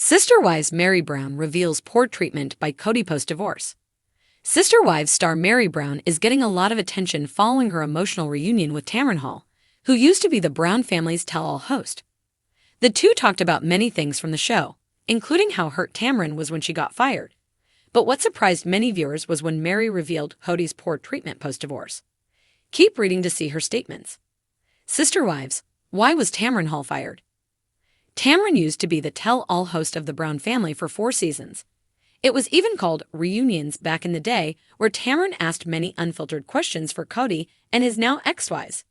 Sister Wives Meri Brown reveals poor treatment by Cody post-divorce. Sister Wives star Meri Brown is getting a lot of attention following her emotional reunion with Tamron Hall, who used to be the Brown family's tell-all host. The two talked about many things from the show, including how hurt Tamron was when she got fired. But what surprised many viewers was when Meri revealed Cody's poor treatment post-divorce. Keep reading to see her statements. Sister Wives, why was Tamron Hall fired? Tamron used to be the tell-all host of the Brown family for 4 seasons. It was even called Reunions back in the day, where Tamron asked many unfiltered questions for Cody and his now ex-wives.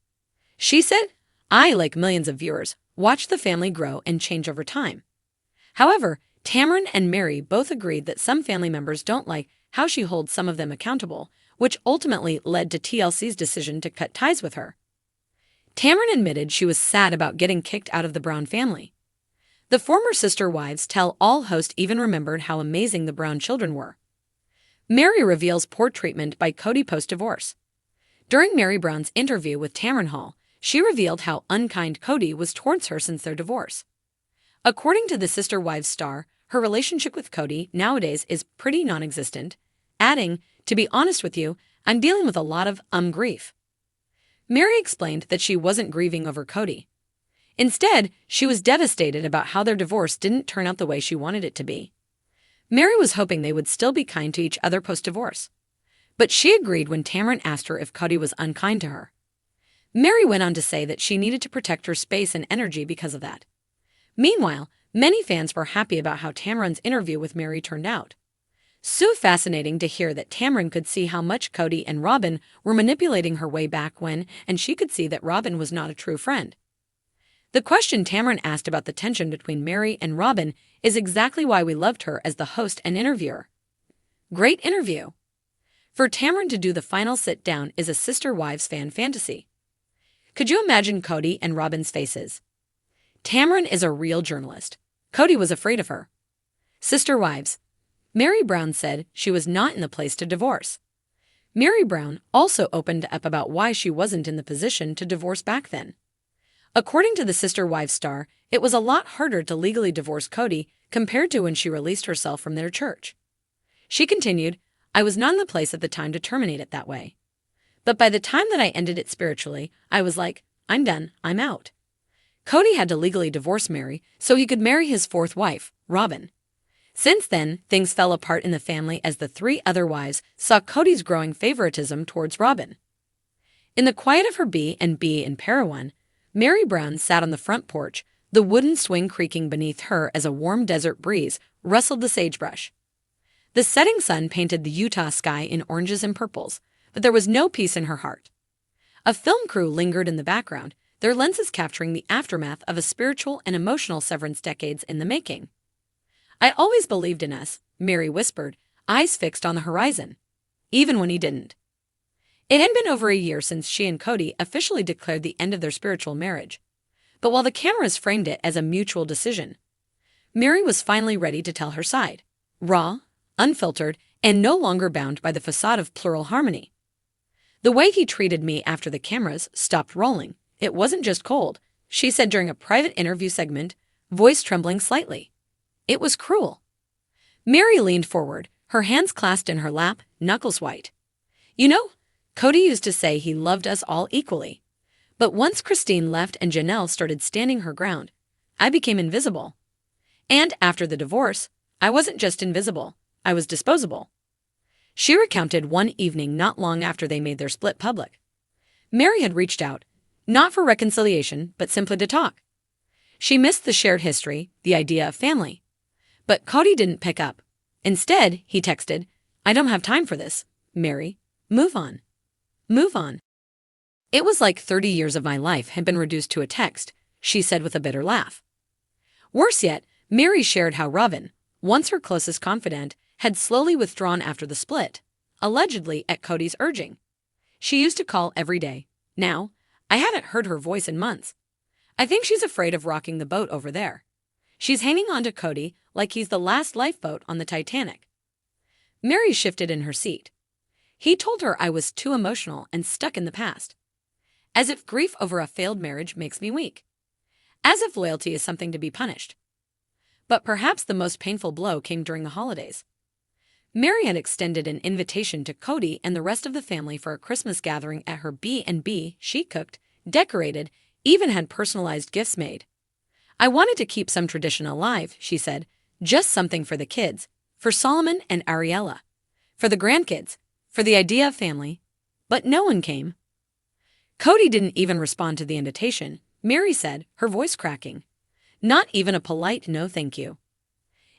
She said, "I, like millions of viewers, watched the family grow and change over time." However, Tamron and Meri both agreed that some family members don't like how she holds some of them accountable, which ultimately led to TLC's decision to cut ties with her. Tamron admitted she was sad about getting kicked out of the Brown family. The former Sister Wives tell-all host even remembered how amazing the Brown children were. Meri reveals poor treatment by Cody post-divorce. During Meri Brown's interview with Tamron Hall, she revealed how unkind Cody was towards her since their divorce. According to the Sister Wives star, her relationship with Cody nowadays is pretty non-existent, adding, "To be honest with you, I'm dealing with a lot of grief." Meri explained that she wasn't grieving over Cody. Instead, she was devastated about how their divorce didn't turn out the way she wanted it to be. Meri was hoping they would still be kind to each other post-divorce. But she agreed when Tamron asked her if Cody was unkind to her. Meri went on to say that she needed to protect her space and energy because of that. Meanwhile, many fans were happy about how Tamron's interview with Meri turned out. So fascinating to hear that Tamron could see how much Cody and Robin were manipulating her way back when, and she could see that Robin was not a true friend. The question Tamron asked about the tension between Meri and Robin is exactly why we loved her as the host and interviewer. Great interview. For Tamron to do the final sit-down is a Sister Wives fan fantasy. Could you imagine Cody and Robin's faces? Tamron is a real journalist. Cody was afraid of her. Sister Wives. Meri Brown said she was not in the place to divorce. Meri Brown also opened up about why she wasn't in the position to divorce back then. According to the Sister Wives star, it was a lot harder to legally divorce Cody compared to when she released herself from their church. She continued, "I was not in the place at the time to terminate it that way. But by the time that I ended it spiritually, I was like, I'm done, I'm out." Cody had to legally divorce Meri so he could marry his 4th wife, Robin. Since then, things fell apart in the family as the 3 other wives saw Cody's growing favoritism towards Robin. In the quiet of her B&B in Parowan, Meri Brown sat on the front porch, the wooden swing creaking beneath her as a warm desert breeze rustled the sagebrush. The setting sun painted the Utah sky in oranges and purples, but there was no peace in her heart. A film crew lingered in the background, their lenses capturing the aftermath of a spiritual and emotional severance decades in the making. "I always believed in us," Meri whispered, eyes fixed on the horizon, even when he didn't. It had been over a year since she and Cody officially declared the end of their spiritual marriage. But while the cameras framed it as a mutual decision, Meri was finally ready to tell her side. Raw, unfiltered, and no longer bound by the facade of plural harmony. "The way he treated me after the cameras stopped rolling, it wasn't just cold," she said during a private interview segment, voice trembling slightly. "It was cruel." Meri leaned forward, her hands clasped in her lap, knuckles white. "You know, Cody used to say he loved us all equally. But once Cristin left and Janelle started standing her ground, I became invisible. And after the divorce, I wasn't just invisible, I was disposable." She recounted one evening not long after they made their split public. Meri had reached out, not for reconciliation, but simply to talk. She missed the shared history, the idea of family. But Cody didn't pick up. Instead, he texted, "I don't have time for this, Meri. Move on. Move on." "It was like 30 years of my life had been reduced to a text," she said with a bitter laugh. Worse yet, Meri shared how Robin, once her closest confidant, had slowly withdrawn after the split, allegedly at Cody's urging. "She used to call every day. Now, I hadn't heard her voice in months. I think she's afraid of rocking the boat over there. She's hanging on to Cody like he's the last lifeboat on the Titanic." Meri shifted in her seat. "He told her I was too emotional and stuck in the past. As if grief over a failed marriage makes me weak. As if loyalty is something to be punished. But perhaps the most painful blow came during the holidays. Meri had extended an invitation to Cody and the rest of the family for a Christmas gathering at her B&B. She cooked, decorated, even had personalized gifts made. "I wanted to keep some tradition alive," she said. "Just something for the kids, for Solomon and Ariella, for the grandkids, for the idea of family." But no one came. Cody didn't even respond to the invitation, Meri said, her voice cracking. Not even a polite no thank you.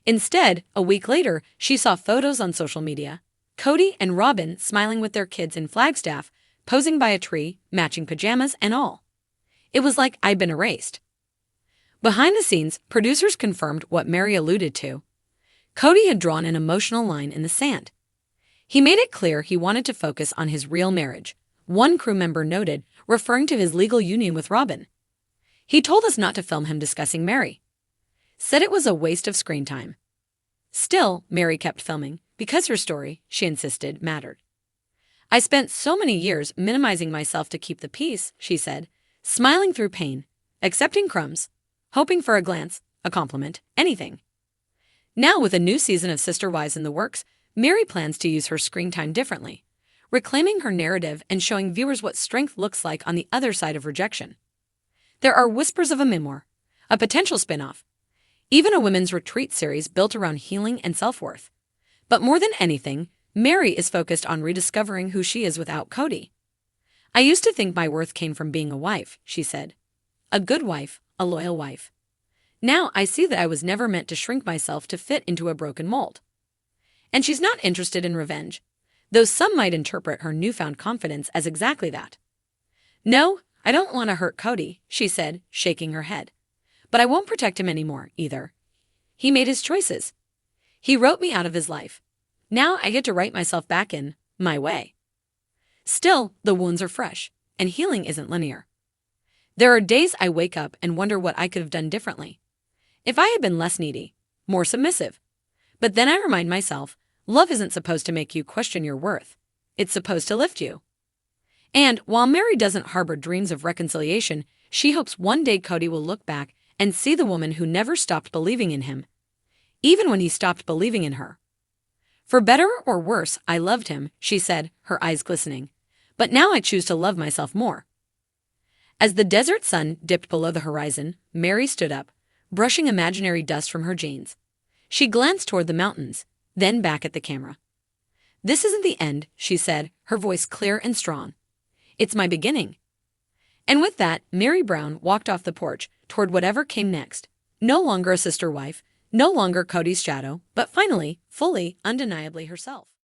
Instead, a week later, she saw photos on social media. Cody and Robin smiling with their kids in Flagstaff, posing by a tree, matching pajamas and all. It was like I'd been erased. Behind the scenes, producers confirmed what Meri alluded to. Cody had drawn an emotional line in the sand. He made it clear he wanted to focus on his real marriage, one crew member noted, referring to his legal union with Robin. "He told us not to film him discussing Meri. Said it was a waste of screen time." Still, Meri kept filming, because her story, she insisted, mattered. "I spent so many years minimizing myself to keep the peace," she said, smiling through pain, accepting crumbs, hoping for a glance, a compliment, anything. Now, with a new season of Sister Wives in the works, Meri plans to use her screen time differently, reclaiming her narrative and showing viewers what strength looks like on the other side of rejection. There are whispers of a memoir, a potential spin-off, even a women's retreat series built around healing and self-worth. But more than anything, Meri is focused on rediscovering who she is without Cody. "I used to think my worth came from being a wife," she said. "A good wife, a loyal wife. Now I see that I was never meant to shrink myself to fit into a broken mold." And she's not interested in revenge, though some might interpret her newfound confidence as exactly that. "No, I don't want to hurt Cody," she said, shaking her head. "But I won't protect him anymore, either. He made his choices. He wrote me out of his life. Now I get to write myself back in, my way." Still, the wounds are fresh, and healing isn't linear. "There are days I wake up and wonder what I could have done differently. If I had been less needy, more submissive. But then I remind myself, love isn't supposed to make you question your worth. It's supposed to lift you." And while Meri doesn't harbor dreams of reconciliation, she hopes one day Cody will look back and see the woman who never stopped believing in him, even when he stopped believing in her. "For better or worse, I loved him," she said, her eyes glistening. "But now I choose to love myself more." As the desert sun dipped below the horizon, Meri stood up, brushing imaginary dust from her jeans. She glanced toward the mountains, then back at the camera. "This isn't the end," she said, her voice clear and strong. "It's my beginning." And with that, Meri Brown walked off the porch toward whatever came next. No longer a sister wife, no longer Cody's shadow, but finally, fully, undeniably herself.